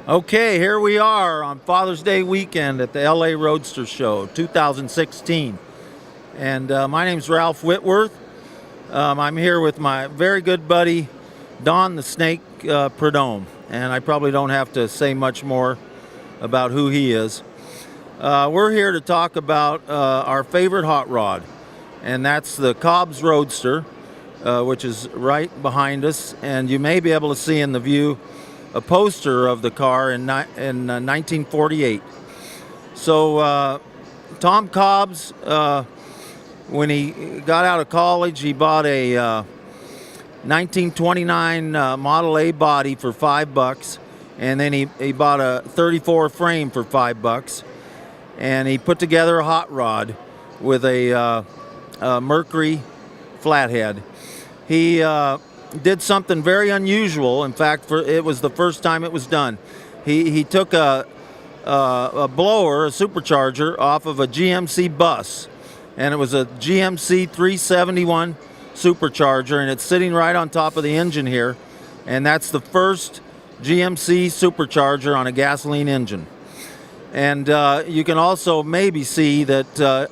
Okay, here we are on Father's Day weekend at the LA Roadster Show 2016. And my name's Ralph Whitworth. I'm here with my very good buddy, Don the Snake Prudhomme. And I probably don't have to say much more about who he is. We're here to talk about our favorite hot rod, and that's the Cobbs Roadster, which is right behind us. And you may be able to see in the view a poster of the car in 1948. So Tom Cobbs, when he got out of college, he bought a 1929 Model A body for $5, and then he bought a 34 frame for $5, and he put together a hot rod with a Mercury flathead. He did something very unusual. In fact, it was the first time it was done. He took a blower, a supercharger, off of a GMC bus, and it was a GMC 371 supercharger, and it's sitting right on top of the engine here, and that's the first GMC supercharger on a gasoline engine. And you can also maybe see that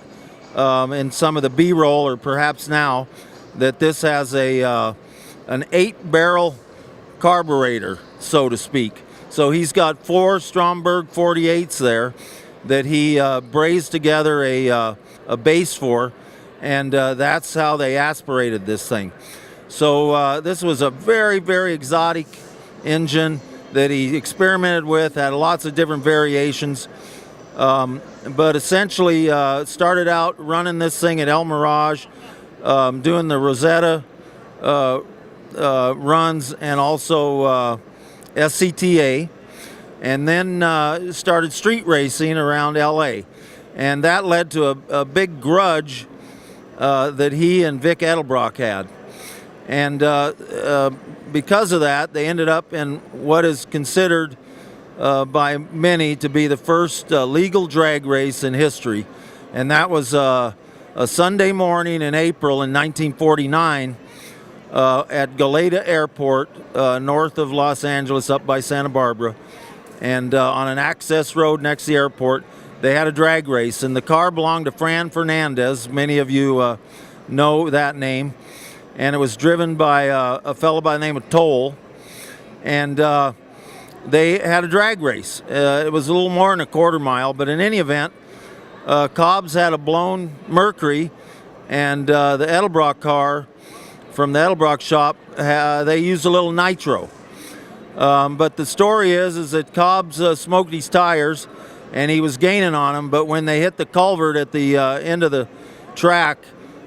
in some of the B-roll, or perhaps now, that this has an 8-barrel carburetor, so to speak. So he's got 4 Stromberg 48s there that he brazed together a base for, and that's how they aspirated this thing. So this was a very, very exotic engine that he experimented with, had lots of different variations, but essentially started out running this thing at El Mirage, doing the Rosetta runs, and also SCTA, and then started street racing around LA, and that led to a big grudge that he and Vic Edelbrock had, and because of that, they ended up in what is considered by many to be the first legal drag race in history, and that was a Sunday morning in April in 1949 at Goleta Airport, north of Los Angeles, up by Santa Barbara, and on an access road next to the airport, they had a drag race, and the car belonged to Fran Fernandez. Many of you know that name, and it was driven by a fellow by the name of Toll, and they had a drag race. It was a little more than a quarter mile, but in any event, Cobbs had a blown Mercury, and the Edelbrock car from the Edelbrock shop, they used a little nitro. But the story is that Cobbs smoked his tires, and he was gaining on them, but when they hit the culvert at the end of the track,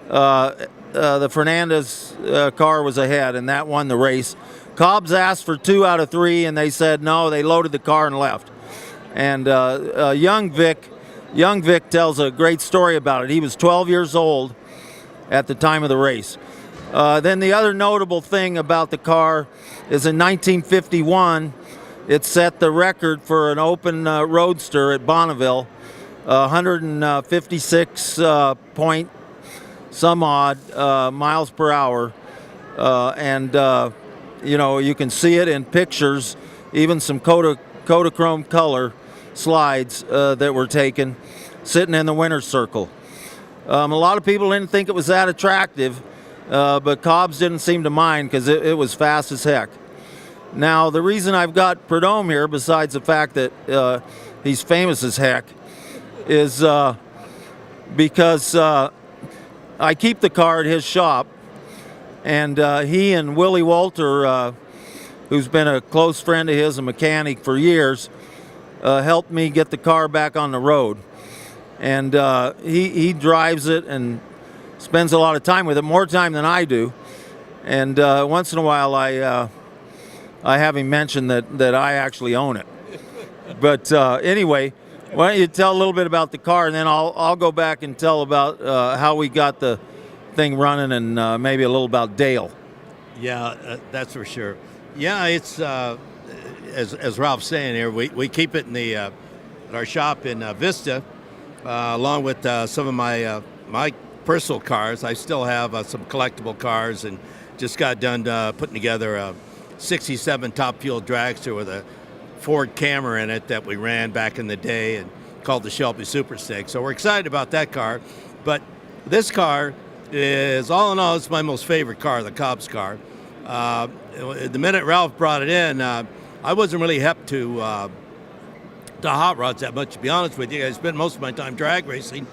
the Fernandez car was ahead, and that won the race. Cobbs asked for 2 out of 3, and they said no. They loaded the car and left. And young Vic tells a great story about it. He was 12 years old at the time of the race. Then the other notable thing about the car is in 1951, it set the record for an open roadster at Bonneville, 156 point some odd miles per hour. And you can see it in pictures, even some Kodachrome color slides that were taken sitting in the winner's circle. A lot of people didn't think it was that attractive, but Cobbs didn't seem to mind because it was fast as heck. Now, the reason I've got Prudhomme here, besides the fact that he's famous as heck, is because I keep the car at his shop, and he and Willie Walter, who's been a close friend of his, a mechanic for years, helped me get the car back on the road. And he drives it and spends a lot of time with it, more time than I do. And once in a while I have him mention that I actually own it. But anyway, why don't you tell a little bit about the car, and then I'll go back and tell about how we got the thing running, and maybe a little about Dale. Yeah, that's for sure. Yeah, it's as Ralph's saying here, we keep it in the at our shop in Vista, along with some of my personal cars. I still have some collectible cars, and just got done putting together a '67 Top Fuel dragster with a Ford Camry in it that we ran back in the day and called the Shelby Super Snake. So we're excited about that car. But this car is, all in all, it's my most favorite car, the Cobb's car. The minute Ralph brought it in, I wasn't really hep to hot rods that much, to be honest with you. I spent most of my time drag racing,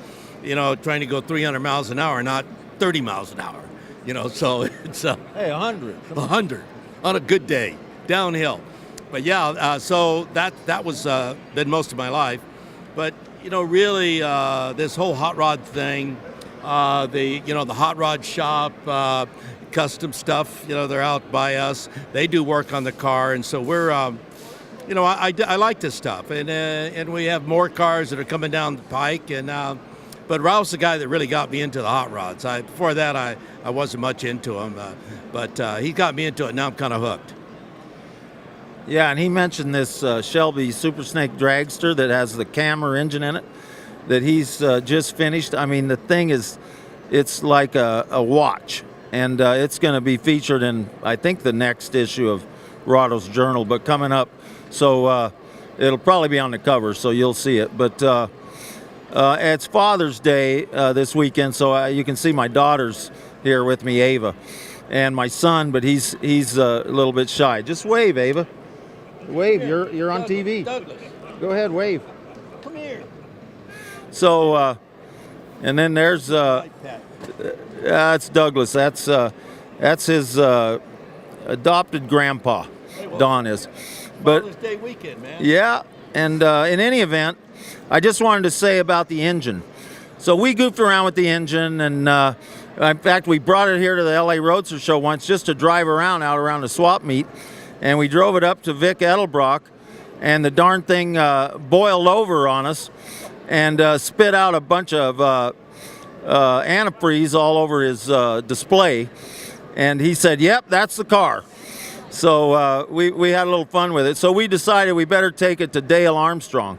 trying to go 300 miles an hour, not 30 miles an hour. So it's Hey, 100. 100 on a good day, downhill. But yeah, so that was been most of my life. But really, this whole hot rod thing, the hot rod shop, custom stuff, they're out by us. They do work on the car, and so we're, I like this stuff, and we have more cars that are coming down the pike, but Ralph's the guy that really got me into the hot rods. Before that, I wasn't much into them, but he got me into it. Now I'm kind of hooked. Yeah, and he mentioned this Shelby Super Snake dragster that has the Camry engine in it that he's just finished. I mean, the thing it's like a watch, and it's going to be featured in, I think, the next issue of Rahdo's Journal, but coming up. So it'll probably be on the cover, so you'll see it. But it's Father's Day this weekend, so you can see my daughter's here with me, Ava, and my son, but he's a little bit shy. Just wave, Ava. Wave. You're on TV. Douglas, Go ahead, wave. come here. So, and then there's that's Douglas. That's his adopted grandpa. Don is. But Father's Day weekend, man. yeah, and in any event, I just wanted to say about the engine. So we goofed around with the engine, and in fact, we brought it here to the LA Roadster Show once just to drive around the swap meet, and we drove it up to Vic Edelbrock, and the darn thing boiled over on us and spit out a bunch of antifreeze all over his display, and he said, "Yep, that's the car." So we had a little fun with it. So we decided we better take it to Dale Armstrong.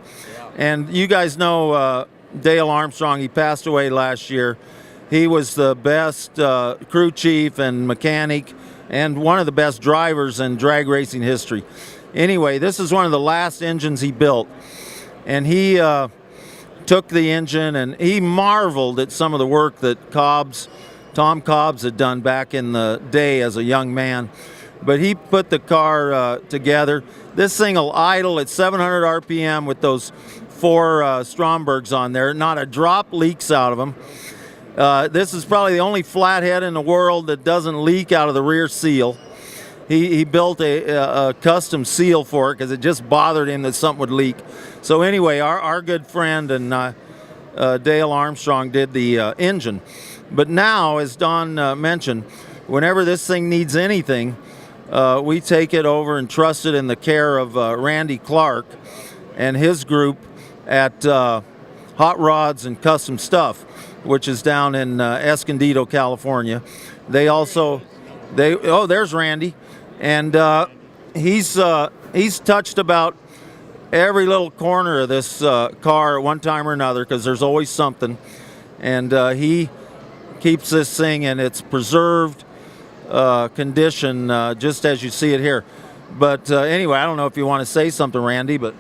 And you guys know Dale Armstrong. He passed away last year. He was the best crew chief and mechanic and one of the best drivers in drag racing history. Anyway, this is one of the last engines he built. And he took the engine and he marveled at some of the work that Tom Cobbs had done back in the day as a young man. But he put the car together. This thing will idle at 700 RPM with those 4 Strombergs on there. Not a drop leaks out of them. This is probably the only flathead in the world that doesn't leak out of the rear seal. He built a custom seal for it because it just bothered him that something would leak. So anyway, our good friend and Dale Armstrong did the engine. But now, as Don mentioned, whenever this thing needs anything, we take it over and trust it in the care of Randy Clark and his group at Hot Rods and Custom Stuff, which is down in Escondido, California. There's Randy, and he's touched about every little corner of this car at one time or another because there's always something, and he keeps this thing in its preserved condition, just as you see it here. But anyway, I don't know if you want to say something, Randy, but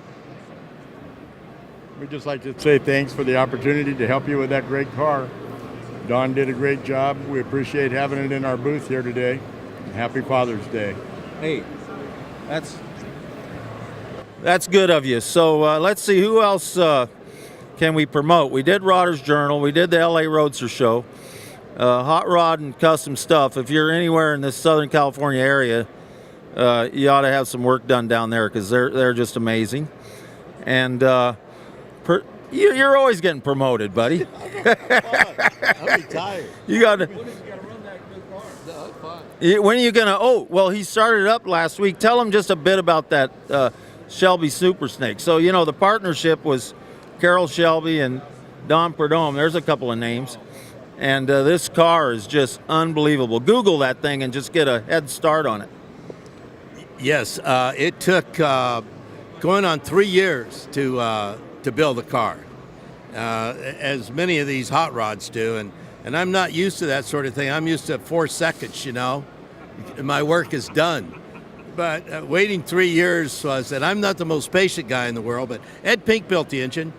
we'd just like to say thanks for the opportunity to help you with that great car. Don did a great job. We appreciate having it in our booth here today. Happy Father's Day. hey, that's good of you. So let's see, who else can we promote? We did Rahdo's Journal. We did the LA Roadster Show. Hot Rod and Custom Stuff. If you're anywhere in this Southern California area, you ought to have some work done down there because they're just amazing. And you're always getting promoted, buddy. I'm retired. You got to. When are you going to run that good car? No, it's fine. When are you gonna? Oh, well, he started it up last week. Tell him just a bit about that Shelby Super Snake. So the partnership was Carol Shelby and Don Prudhomme. There's a couple of names. And this car is just unbelievable. Google that thing and just get a head start on it. Yes, it took going on 3 years to build the car, as many of these hot rods do. And I'm not used to that sort of thing. I'm used to 4 seconds, and my work is done. But waiting 3 years was, and I'm not the most patient guy in the world, but Ed Pink built the engine.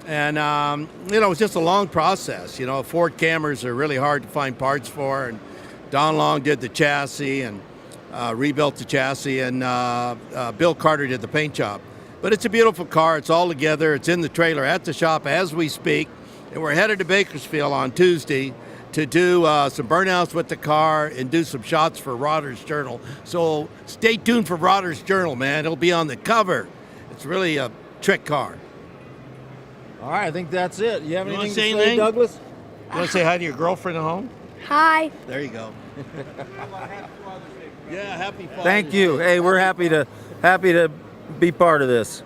And, it was just a long process. Ford Cammers are really hard to find parts for. And Don Long did the chassis and rebuilt the chassis. And Bill Carter did the paint job. But it's a beautiful car. It's all together. It's in the trailer at the shop as we speak. And we're headed to Bakersfield on Tuesday to do some burnouts with the car and do some shots for Rodder's Journal. So stay tuned for Rodder's Journal, man. It'll be on the cover. It's really a trick car. All right, I think that's it. You have anything to say say, anything? Douglas? You want to say hi to your girlfriend at home? Hi. There you go. Yeah, happy Father's Thank you. Hey, we're happy to be part of this.